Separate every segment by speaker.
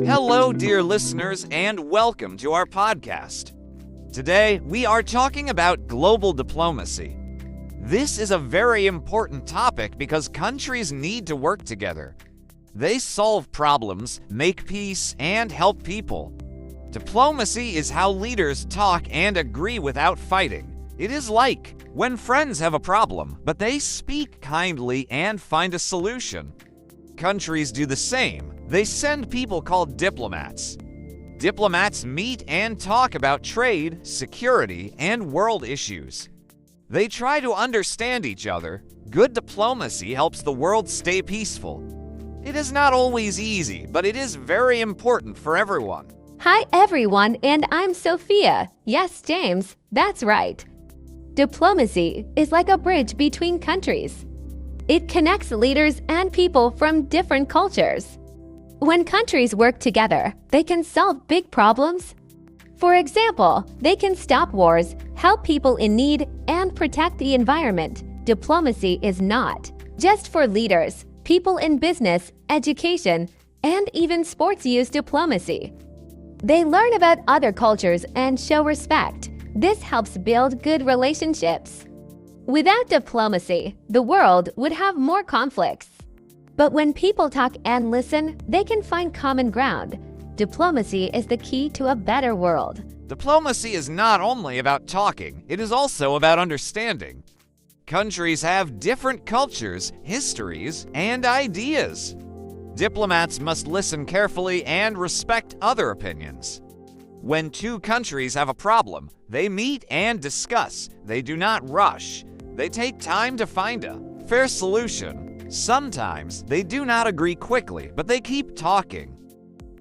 Speaker 1: Hello, dear listeners, and welcome to our podcast. Today, we are talking about global diplomacy. This is a very important topic because countries need to work together. They solve problems, make peace, and help people. Diplomacy is how leaders talk and agree without fighting. It is like when friends have a problem, but they speak kindly and find a solution. Countries do the same. They send people called diplomats. Diplomats meet and talk about trade, security, and world issues. They try to understand each other. Good diplomacy helps the world stay peaceful. It is not always easy, but it is very important for everyone.
Speaker 2: Hi everyone, and I'm Sophia. Yes, James, that's right. Diplomacy is like a bridge between countries. It connects leaders and people from different cultures. When countries work together, they can solve big problems. For example, they can stop wars, help people in need, and protect the environment. Diplomacy is not just for leaders. People in business, education, and even sports use diplomacy. They learn about other cultures and show respect. This helps build good relationships. Without diplomacy, the world would have more conflicts. But when people talk and listen, they can find common ground. Diplomacy is the key to a better world.
Speaker 1: Diplomacy is not only about talking, it is also about understanding. Countries have different cultures, histories, and ideas. Diplomats must listen carefully and respect other opinions. When two countries have a problem, they meet and discuss. They do not rush. They take time to find a fair solution. Sometimes they do not agree quickly, but they keep talking.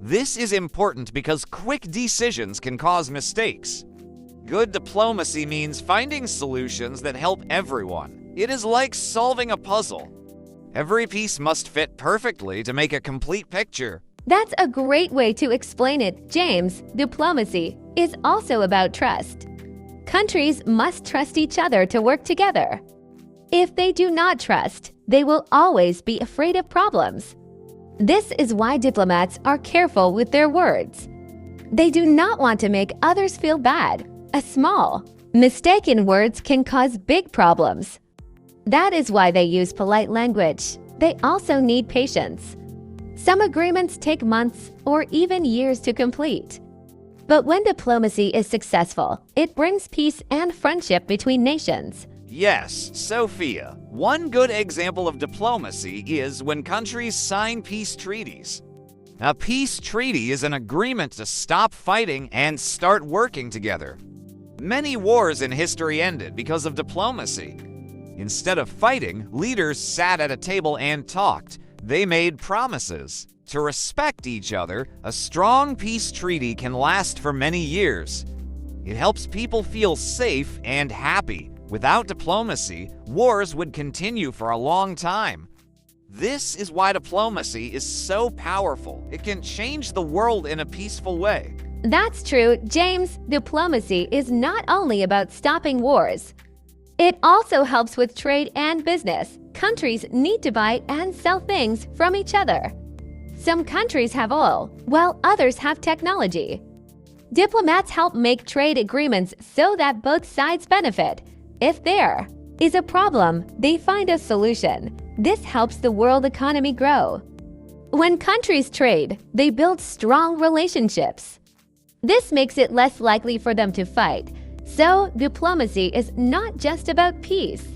Speaker 1: This is important because quick decisions can cause mistakes. Good diplomacy means finding solutions that help everyone. It is like solving a puzzle. Every piece must fit perfectly to make a complete picture.
Speaker 2: That's a great way to explain it, James. Diplomacy is also about trust. Countries must trust each other to work together. If they do not trust, they will always be afraid of problems. This is why diplomats are careful with their words. They do not want to make others feel bad. A small mistake in words can cause big problems. That is why they use polite language. They also need patience. Some agreements take months or even years to complete. But when diplomacy is successful, it brings peace and friendship between nations.
Speaker 1: Yes, Sophia. One good example of diplomacy is when countries sign peace treaties. A peace treaty is an agreement to stop fighting and start working together. Many wars in history ended because of diplomacy. Instead of fighting, leaders sat at a table and talked. They made promises to respect each other. A strong peace treaty can last for many years. It helps people feel safe and happy. Without diplomacy, wars would continue for a long time. This is why diplomacy is so powerful. It can change the world in a peaceful way.
Speaker 2: That's true, James. Diplomacy is not only about stopping wars. It also helps with trade and business. Countries need to buy and sell things from each other. Some countries have oil, while others have technology. Diplomats help make trade agreements so that both sides benefit. If there is a problem, they find a solution. This helps the world economy grow. When countries trade, they build strong relationships. This makes it less likely for them to fight. So, diplomacy is not just about peace.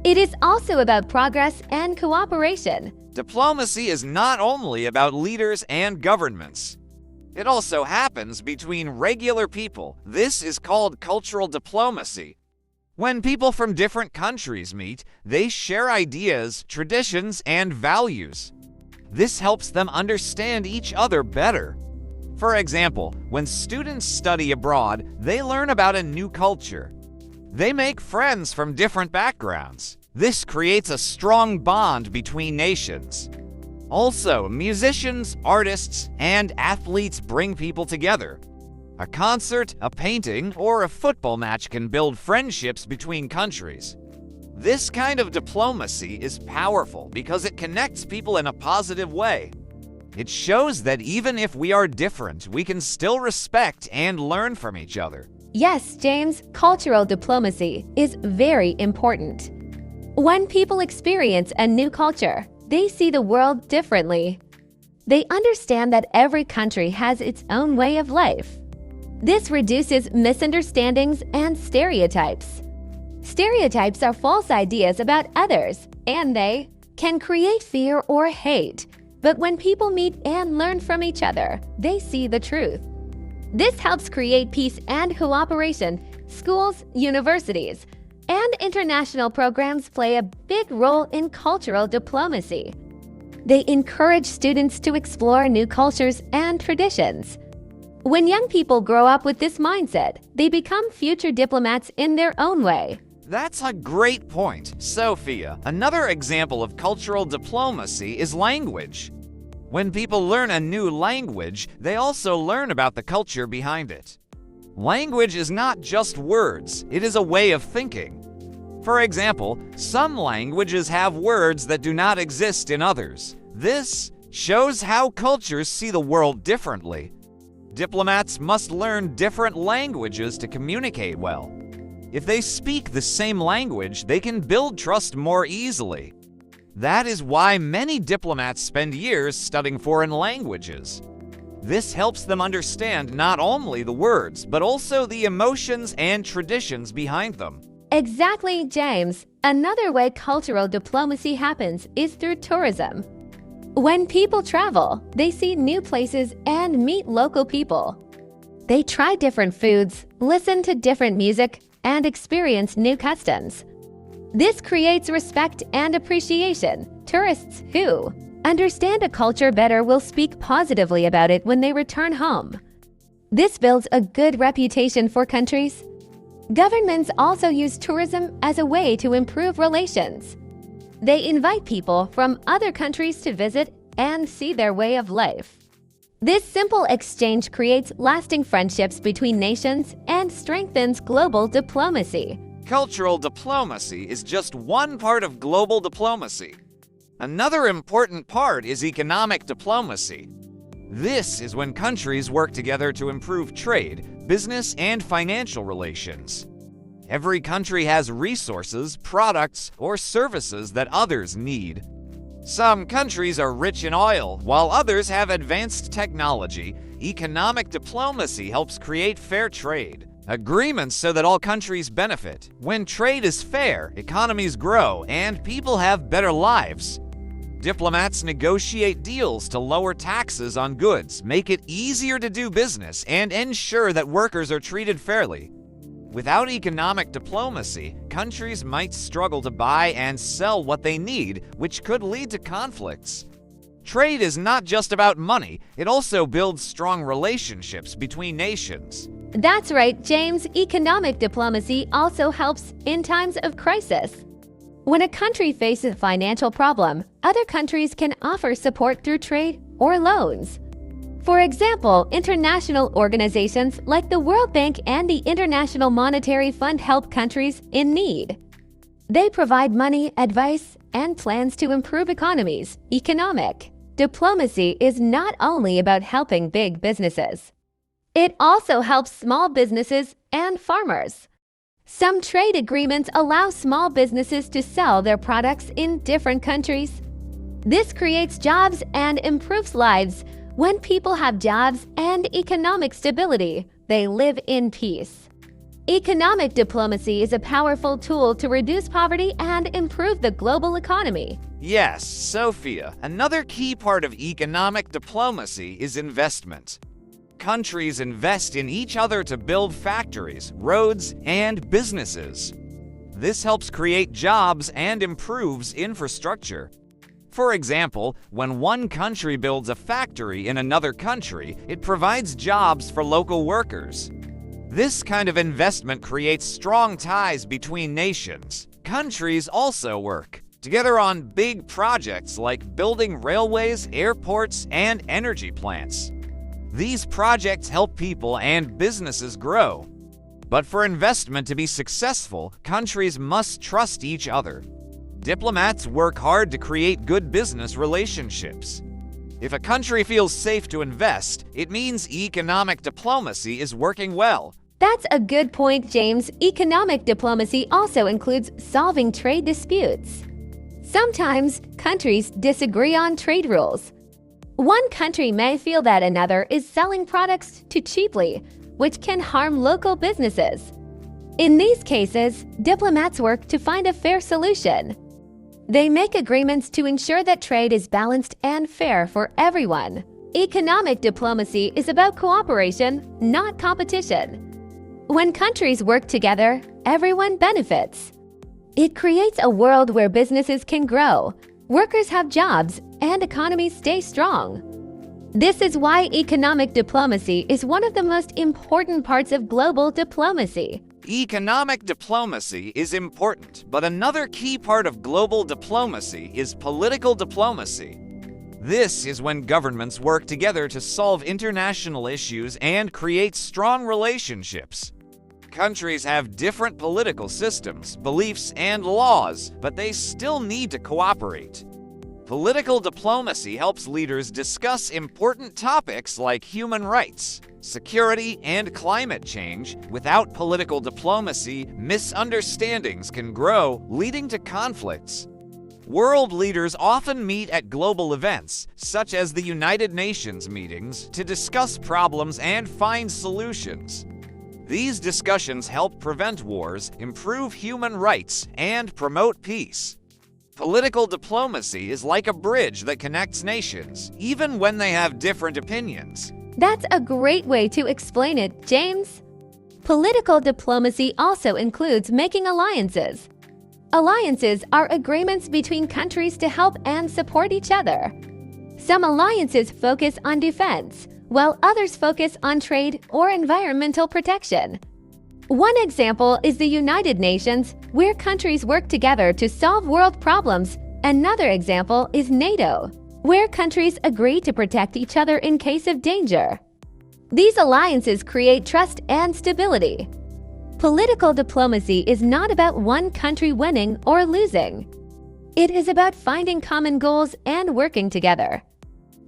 Speaker 2: It is also about progress and cooperation.
Speaker 1: Diplomacy is not only about leaders and governments. It also happens between regular people. This is called cultural diplomacy. When people from different countries meet, they share ideas, traditions, and values. This helps them understand each other better. For example, when students study abroad, they learn about a new culture. They make friends from different backgrounds. This creates a strong bond between nations. Also, musicians, artists, and athletes bring people together. A concert, a painting, or a football match can build friendships between countries. This kind of diplomacy is powerful because it connects people in a positive way. It shows that even if we are different, we can still respect and learn from each other.
Speaker 2: Yes, James, cultural diplomacy is very important. When people experience a new culture, they see the world differently. They understand that every country has its own way of life. This reduces misunderstandings and stereotypes. Stereotypes are false ideas about others, and they can create fear or hate. But when people meet and learn from each other, they see the truth. This helps create peace and cooperation. Schools, universities, and international programs play a big role in cultural diplomacy. They encourage students to explore new cultures and traditions. When young people grow up with this mindset, they become future diplomats in their own way.
Speaker 1: That's a great point, Sophia. Another example of cultural diplomacy is language. When people learn a new language, they also learn about the culture behind it. Language is not just words, it is a way of thinking. For example, some languages have words that do not exist in others. This shows how cultures see the world differently. Diplomats must learn different languages to communicate well. If they speak the same language, they can build trust more easily. That is why many diplomats spend years studying foreign languages. This helps them understand not only the words, but also the emotions and traditions behind them.
Speaker 2: Exactly, James. Another way cultural diplomacy happens is through tourism. When people travel, they see new places and meet local people. They try different foods, listen to different music, and experience new customs. This creates respect and appreciation. Tourists who understand a culture better will speak positively about it when they return home. This builds a good reputation for countries. Governments also use tourism as a way to improve relations. They invite people from other countries to visit and see their way of life. This simple exchange creates lasting friendships between nations and strengthens global diplomacy.
Speaker 1: Cultural diplomacy is just one part of global diplomacy. Another important part is economic diplomacy. This is when countries work together to improve trade, business, and financial relations. Every country has resources, products, or services that others need. Some countries are rich in oil, while others have advanced technology. Economic diplomacy helps create fair trade agreements so that all countries benefit. When trade is fair, economies grow, and people have better lives. Diplomats negotiate deals to lower taxes on goods, make it easier to do business, and ensure that workers are treated fairly. Without economic diplomacy, countries might struggle to buy and sell what they need, which could lead to conflicts. Trade is not just about money, it also builds strong relationships between nations.
Speaker 2: That's right, James. Economic diplomacy also helps in times of crisis. When a country faces a financial problem, other countries can offer support through trade or loans. For example, international organizations like the World Bank and the International Monetary Fund help countries in need. They provide money, advice, and plans to improve economies. Economic diplomacy is not only about helping big businesses. It also helps small businesses and farmers. Some trade agreements allow small businesses to sell their products in different countries. This creates jobs and improves lives. When people have jobs and economic stability, they live in peace. Economic diplomacy is a powerful tool to reduce poverty and improve the global economy.
Speaker 1: Yes, Sophia, another key part of economic diplomacy is investment. Countries invest in each other to build factories, roads, and businesses. This helps create jobs and improves infrastructure. For example, when one country builds a factory in another country, it provides jobs for local workers. This kind of investment creates strong ties between nations. Countries also work together on big projects like building railways, airports, and energy plants. These projects help people and businesses grow. But for investment to be successful, countries must trust each other. Diplomats work hard to create good business relationships. If a country feels safe to invest, it means economic diplomacy is working well.
Speaker 2: That's a good point, James. Economic diplomacy also includes solving trade disputes. Sometimes countries disagree on trade rules. One country may feel that another is selling products too cheaply, which can harm local businesses. In these cases, diplomats work to find a fair solution. They make agreements to ensure that trade is balanced and fair for everyone. Economic diplomacy is about cooperation, not competition. When countries work together, everyone benefits. It creates a world where businesses can grow, workers have jobs, and economies stay strong. This is why economic diplomacy is one of the most important parts of global diplomacy.
Speaker 1: Economic diplomacy is important, but another key part of global diplomacy is political diplomacy. This is when governments work together to solve international issues and create strong relationships. Countries have different political systems, beliefs, and laws, but they still need to cooperate. Political diplomacy helps leaders discuss important topics like human rights, security, and climate change. Without political diplomacy, misunderstandings can grow, leading to conflicts. World leaders often meet at global events, such as the United Nations meetings, to discuss problems and find solutions. These discussions help prevent wars, improve human rights, and promote peace. Political diplomacy is like a bridge that connects nations, even when they have different opinions.
Speaker 2: That's a great way to explain it, James. Political diplomacy also includes making alliances. Alliances are agreements between countries to help and support each other. Some alliances focus on defense, while others focus on trade or environmental protection. One example is the United Nations, where countries work together to solve world problems. Another example is NATO, where countries agree to protect each other in case of danger. These alliances create trust and stability. Political diplomacy is not about one country winning or losing. It is about finding common goals and working together.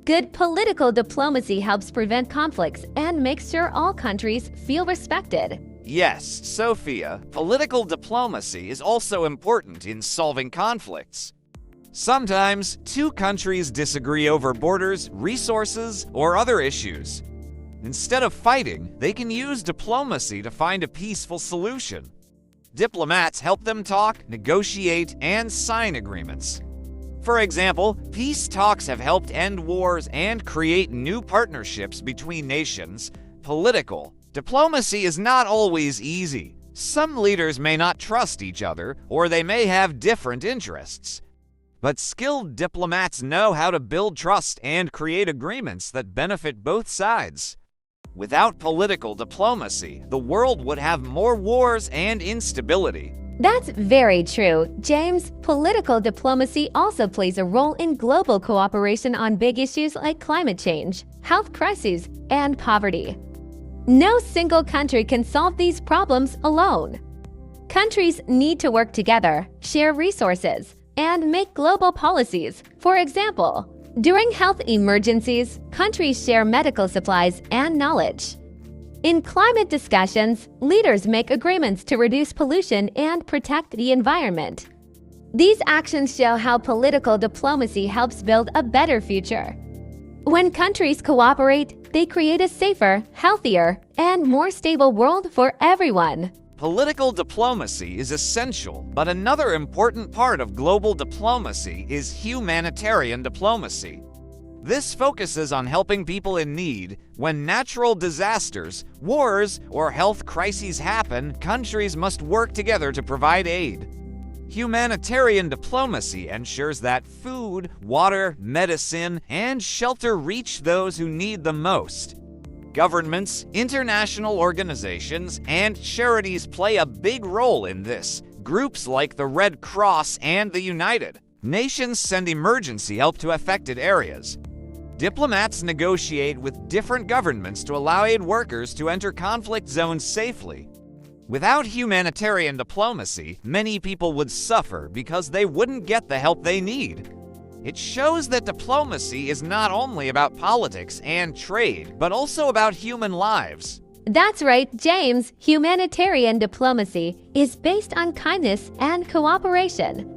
Speaker 2: Good political diplomacy helps prevent conflicts and makes sure all countries feel respected.
Speaker 1: Yes, Sophia, political diplomacy is also important in solving conflicts. Sometimes, two countries disagree over borders, resources, or other issues. Instead of fighting, they can use diplomacy to find a peaceful solution. Diplomats help them talk, negotiate, and sign agreements. For example, peace talks have helped end wars and create new partnerships between nations. Political diplomacy is not always easy. Some leaders may not trust each other, or they may have different interests. But skilled diplomats know how to build trust and create agreements that benefit both sides. Without political diplomacy, the world would have more wars and instability.
Speaker 2: That's very true, James. Political diplomacy also plays a role in global cooperation on big issues like climate change, health crises, and poverty. No single country can solve these problems alone. Countries need to work together, share resources, and make global policies. For example, during health emergencies, countries share medical supplies and knowledge. In climate discussions, leaders make agreements to reduce pollution and protect the environment. These actions show how political diplomacy helps build a better future. When countries cooperate, they create a safer, healthier, and more stable world for everyone.
Speaker 1: Political diplomacy is essential, but another important part of global diplomacy is humanitarian diplomacy. This focuses on helping people in need. When natural disasters, wars, or health crises happen, countries must work together to provide aid. Humanitarian diplomacy ensures that food, water, medicine, and shelter reach those who need them most. Governments, international organizations, and charities play a big role in this. Groups like the Red Cross and the United Nations send emergency help to affected areas. Diplomats negotiate with different governments to allow aid workers to enter conflict zones safely. Without humanitarian diplomacy, many people would suffer because they wouldn't get the help they need. It shows that diplomacy is not only about politics and trade, but also about human lives.
Speaker 2: That's right, James. Humanitarian diplomacy is based on kindness and cooperation.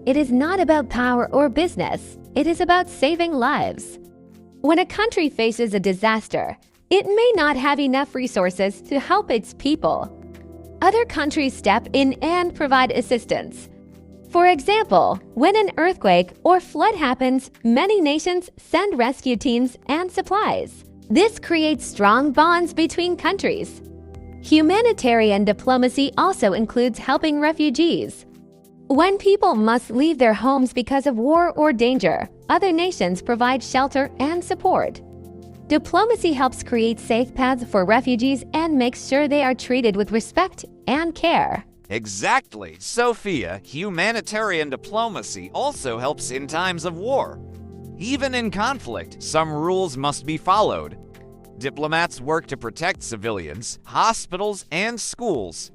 Speaker 2: It is not about power or business. It is about saving lives. When a country faces a disaster, it may not have enough resources to help its people. Other countries step in and provide assistance. For example, when an earthquake or flood happens, many nations send rescue teams and supplies. This creates strong bonds between countries. Humanitarian diplomacy also includes helping refugees. When people must leave their homes because of war or danger, other nations provide shelter and support. Diplomacy helps create safe paths for refugees and makes sure they are treated with respect and care.
Speaker 1: Exactly, Sophia. Humanitarian diplomacy also helps in times of war. Even in conflict, some rules must be followed. Diplomats work to protect civilians, hospitals, and schools.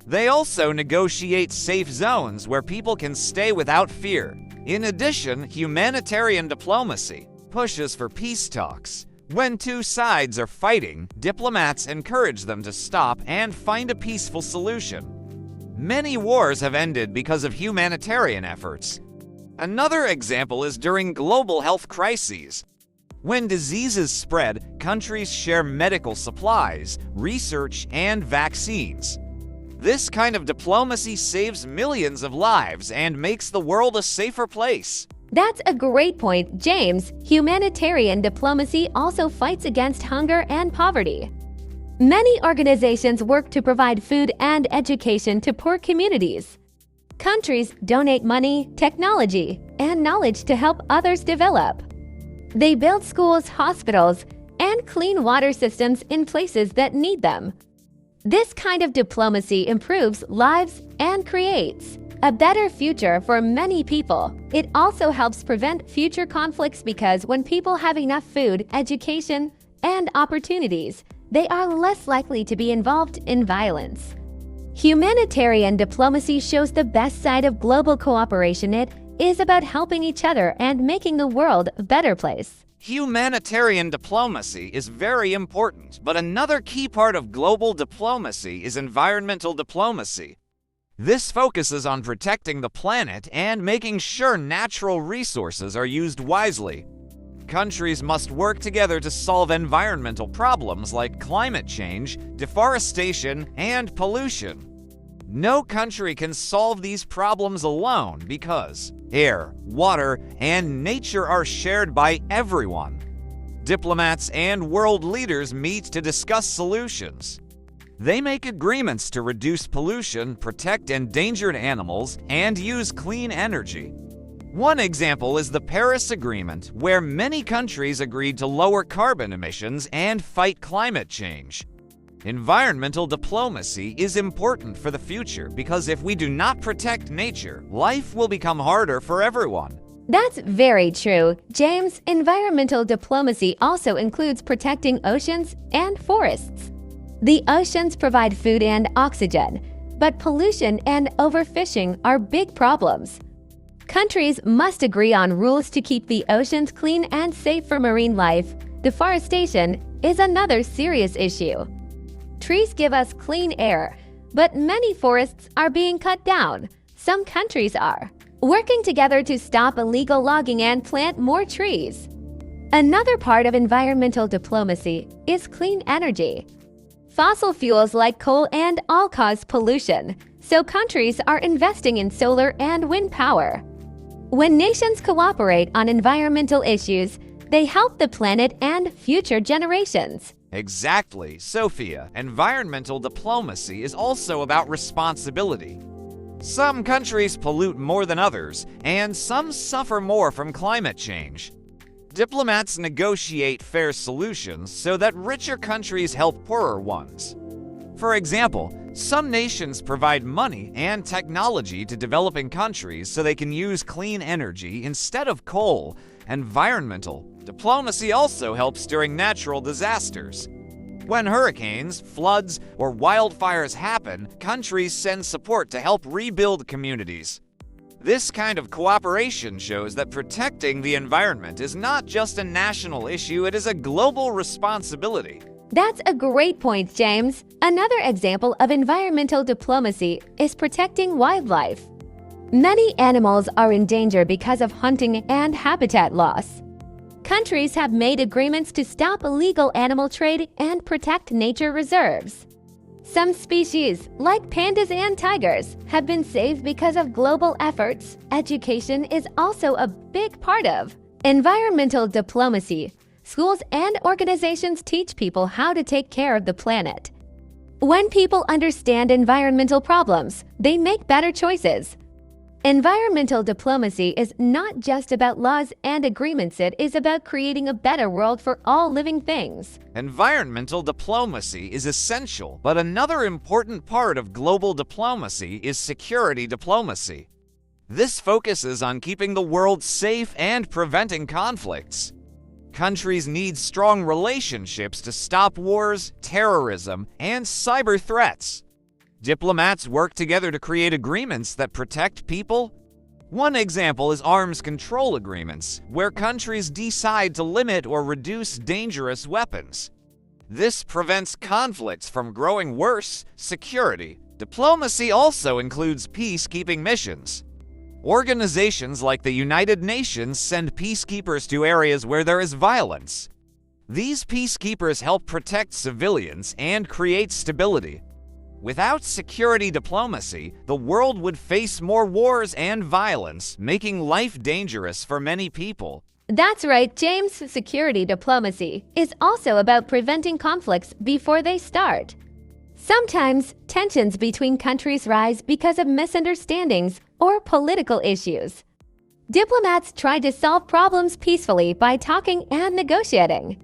Speaker 1: They also negotiate safe zones where people can stay without fear. In addition, humanitarian diplomacy pushes for peace talks. When two sides are fighting, diplomats encourage them to stop and find a peaceful solution. Many wars have ended because of humanitarian efforts. Another example is during global health crises. When diseases spread, countries share medical supplies, research, and vaccines. This kind of diplomacy saves millions of lives and makes the world a safer place.
Speaker 2: That's a great point, James. Humanitarian diplomacy also fights against hunger and poverty. Many organizations work to provide food and education to poor communities. Countries donate money, technology, and knowledge to help others develop. They build schools, hospitals, and clean water systems in places that need them. This kind of diplomacy improves lives and creates a better future for many people. It also helps prevent future conflicts because when people have enough food, education, and opportunities, they are less likely to be involved in violence. Humanitarian diplomacy shows the best side of global cooperation. It is about helping each other and making the world a better place.
Speaker 1: Humanitarian diplomacy is very important, but another key part of global diplomacy is environmental diplomacy. This focuses on protecting the planet and making sure natural resources are used wisely. Countries must work together to solve environmental problems like climate change, deforestation, and pollution. No country can solve these problems alone because air, water, and nature are shared by everyone. Diplomats and world leaders meet to discuss solutions. They make agreements to reduce pollution, protect endangered animals, and use clean energy. One example is the Paris Agreement, where many countries agreed to lower carbon emissions and fight climate change. Environmental diplomacy is important for the future because if we do not protect nature, life will become harder for everyone.
Speaker 2: That's very true, James. Environmental diplomacy also includes protecting oceans and forests. The oceans provide food and oxygen, but pollution and overfishing are big problems. Countries must agree on rules to keep the oceans clean and safe for marine life. Deforestation is another serious issue. Trees give us clean air, but many forests are being cut down. Some countries are working together to stop illegal logging and plant more trees. Another part of environmental diplomacy is clean energy. Fossil fuels like coal and oil cause pollution, so countries are investing in solar and wind power. When nations cooperate on environmental issues, they help the planet and future generations.
Speaker 1: Exactly, Sophia. Environmental diplomacy is also about responsibility. Some countries pollute more than others, and some suffer more from climate change. Diplomats negotiate fair solutions so that richer countries help poorer ones. For example, some nations provide money and technology to developing countries so they can use clean energy instead of coal. Environmental diplomacy also helps during natural disasters. When hurricanes, floods, or wildfires happen, countries send support to help rebuild communities. This kind of cooperation shows that protecting the environment is not just a national issue, it is a global responsibility.
Speaker 2: That's a great point, James. Another example of environmental diplomacy is protecting wildlife. Many animals are in danger because of hunting and habitat loss. Countries have made agreements to stop illegal animal trade and protect nature reserves. Some species, like pandas and tigers, have been saved because of global efforts. Education is also a big part of environmental diplomacy. Schools and organizations teach people how to take care of the planet. When people understand environmental problems, they make better choices. Environmental diplomacy is not just about laws and agreements, it is about creating a better world for all living things.
Speaker 1: Environmental diplomacy is essential, but another important part of global diplomacy is security diplomacy. This focuses on keeping the world safe and preventing conflicts. Countries need strong relationships to stop wars, terrorism, and cyber threats. Diplomats work together to create agreements that protect people. One example is arms control agreements, where countries decide to limit or reduce dangerous weapons. This prevents conflicts from growing worse. Security diplomacy also includes peacekeeping missions. Organizations like the United Nations send peacekeepers to areas where there is violence. These peacekeepers help protect civilians and create stability. Without security diplomacy, the world would face more wars and violence, making life dangerous for many people.
Speaker 2: That's right, James. Security diplomacy is also about preventing conflicts before they start. Sometimes tensions between countries rise because of misunderstandings or political issues. Diplomats try to solve problems peacefully by talking and negotiating.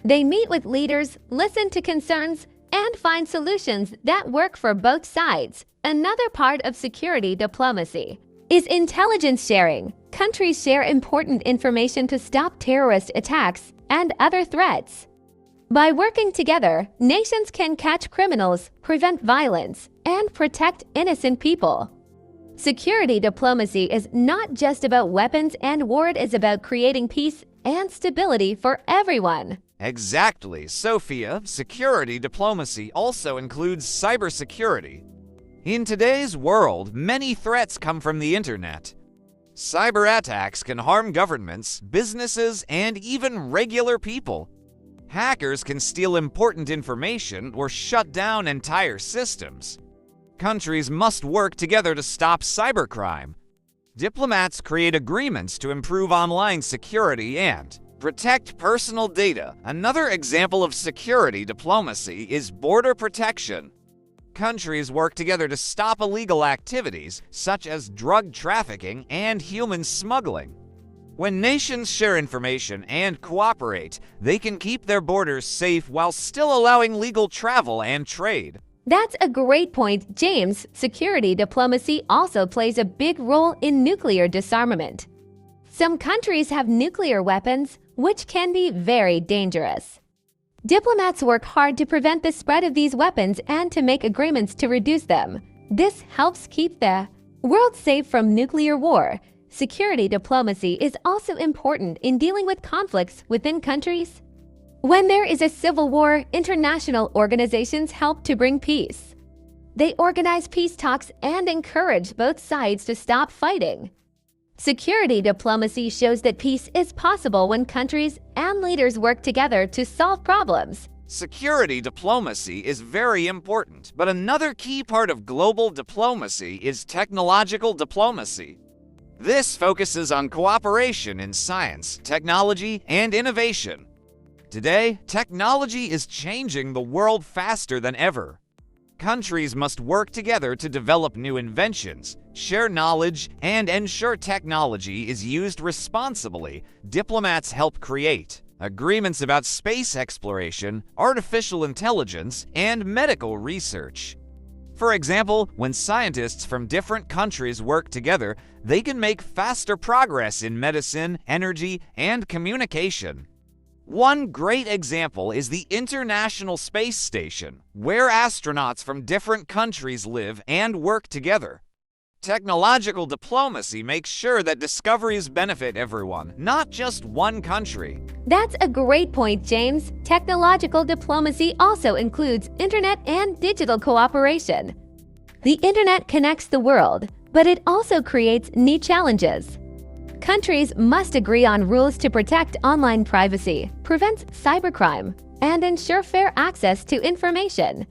Speaker 2: They meet with leaders, listen to concerns, and find solutions that work for both sides. Another part of security diplomacy is intelligence sharing. Countries share important information to stop terrorist attacks and other threats. By working together, nations can catch criminals, prevent violence, and protect innocent people. Security diplomacy is not just about weapons and war, it is about creating peace and stability for everyone.
Speaker 1: Exactly, Sophia. Security diplomacy also includes cybersecurity. In today's world, many threats come from the internet. Cyber attacks can harm governments, businesses, and even regular people. Hackers can steal important information or shut down entire systems. Countries must work together to stop cybercrime. Diplomats create agreements to improve online security and protect personal data. Another example of security diplomacy is border protection. Countries work together to stop illegal activities such as drug trafficking and human smuggling. When nations share information and cooperate, they can keep their borders safe while still allowing legal travel and trade.
Speaker 2: That's a great point, James. Security diplomacy also plays a big role in nuclear disarmament. Some countries have nuclear weapons, which can be very dangerous. Diplomats work hard to prevent the spread of these weapons and to make agreements to reduce them. This helps keep the world safe from nuclear war. Security diplomacy is also important in dealing with conflicts within countries. When there is a civil war, international organizations help to bring peace. They organize peace talks and encourage both sides to stop fighting. Security diplomacy shows that peace is possible when countries and leaders work together to solve problems.
Speaker 1: Security diplomacy is very important, but another key part of global diplomacy is technological diplomacy. This focuses on cooperation in science, technology, and innovation. Today, technology is changing the world faster than ever. Countries must work together to develop new inventions, share knowledge, and ensure technology is used responsibly. Diplomats help create agreements about space exploration, artificial intelligence, and medical research. For example, when scientists from different countries work together, they can make faster progress in medicine, energy, and communication. One great example is the International Space Station, where astronauts from different countries live and work together. Technological diplomacy makes sure that discoveries benefit everyone, not just one country.
Speaker 2: That's a great point, James. Technological diplomacy also includes internet and digital cooperation. The internet connects the world, but it also creates new challenges. Countries must agree on rules to protect online privacy, prevent cybercrime, and ensure fair access to information.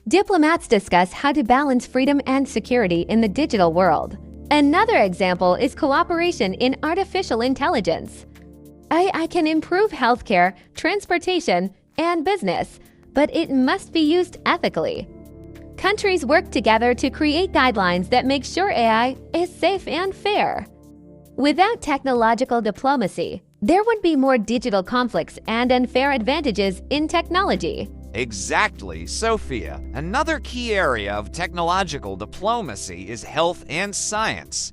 Speaker 2: Diplomats discuss how to balance freedom and security in the digital world. Another example is cooperation in artificial intelligence. AI can improve healthcare, transportation, and business, but it must be used ethically. Countries work together to create guidelines that make sure AI is safe and fair. Without technological diplomacy, there would be more digital conflicts and unfair advantages in technology.
Speaker 1: Exactly, Sophia. Another key area of technological diplomacy is health and science.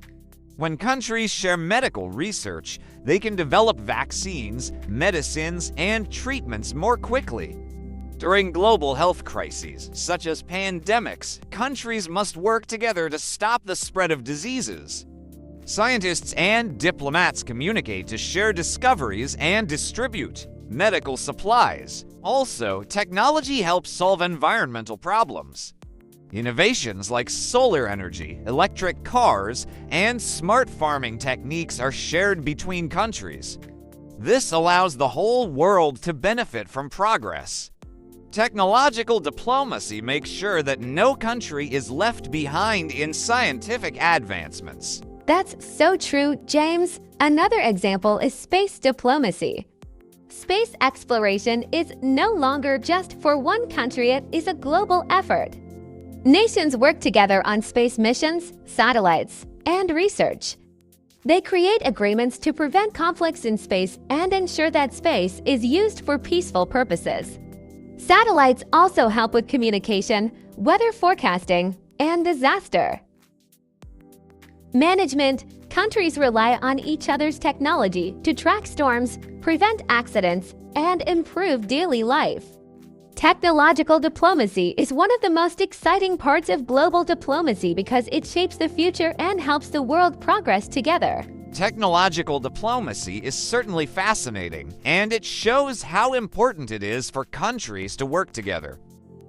Speaker 1: When countries share medical research, they can develop vaccines, medicines, and treatments more quickly. During global health crises, such as pandemics, countries must work together to stop the spread of diseases. Scientists and diplomats communicate to share discoveries and distribute medical supplies. Also, technology helps solve environmental problems. Innovations like solar energy, electric cars, and smart farming techniques are shared between countries. This allows the whole world to benefit from progress. Technological diplomacy makes sure that no country is left behind in scientific advancements.
Speaker 2: That's so true, James. Another example is space diplomacy. Space exploration is no longer just for one country, it is a global effort. Nations work together on space missions, satellites, and research. They create agreements to prevent conflicts in space and ensure that space is used for peaceful purposes. Satellites also help with communication, weather forecasting, and disaster management. Countries rely on each other's technology to track storms, prevent accidents, and improve daily life. Technological diplomacy is one of the most exciting parts of global diplomacy because it shapes the future and helps the world progress together.
Speaker 1: Technological diplomacy is certainly fascinating, and it shows how important it is for countries to work together.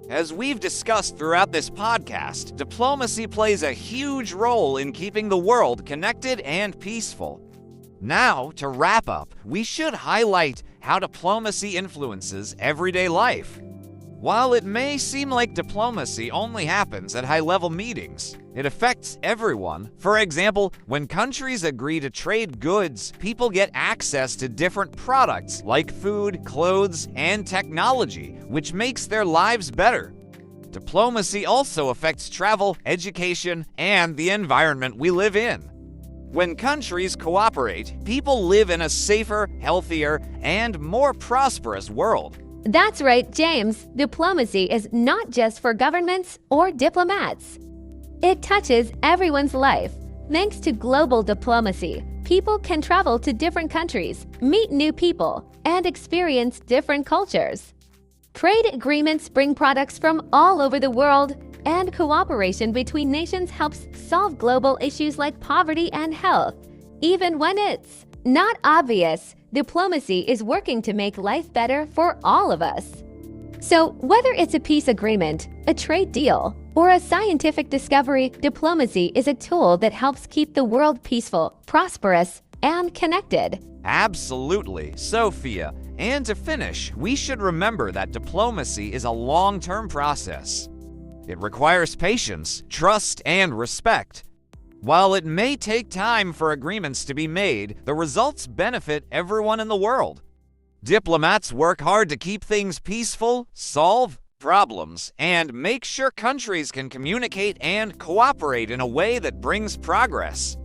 Speaker 1: As we've discussed throughout this podcast, diplomacy plays a huge role in keeping the world connected and peaceful. Now, to wrap up, we should highlight how diplomacy influences everyday life. While it may seem like diplomacy only happens at high-level meetings, it affects everyone. For example, when countries agree to trade goods, people get access to different products like food, clothes, and technology, which makes their lives better. Diplomacy also affects travel, education, and the environment we live in. When countries cooperate, people live in a safer, healthier, and more prosperous world.
Speaker 2: That's right, James. Diplomacy is not just for governments or diplomats. It touches everyone's life. Thanks to global diplomacy, people can travel to different countries, meet new people, and experience different cultures. Trade agreements bring products from all over the world, and cooperation between nations helps solve global issues like poverty and health. Even when it's not obvious, diplomacy is working to make life better for all of us. So, whether it's a peace agreement, a trade deal, or a scientific discovery, diplomacy is a tool that helps keep the world peaceful, prosperous, and connected.
Speaker 1: Absolutely, Sophia. And to finish, we should remember that diplomacy is a long-term process. It requires patience, trust, and respect. While it may take time for agreements to be made, the results benefit everyone in the world. Diplomats work hard to keep things peaceful, solve problems, and make sure countries can communicate and cooperate in a way that brings progress.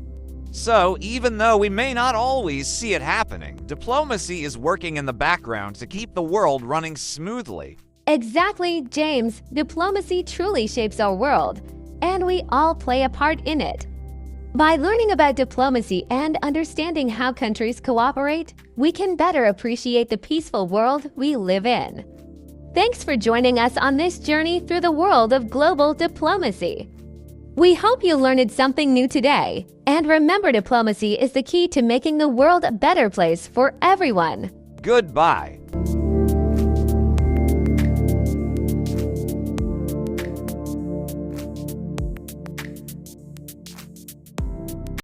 Speaker 1: So, even though we may not always see it happening, diplomacy is working in the background to keep the world running smoothly.
Speaker 2: Exactly, James. Diplomacy truly shapes our world, and we all play a part in it. By learning about diplomacy and understanding how countries cooperate, we can better appreciate the peaceful world we live in. Thanks for joining us on this journey through the world of global diplomacy. We hope you learned something new today. And remember, diplomacy is the key to making the world a better place for everyone.
Speaker 1: Goodbye.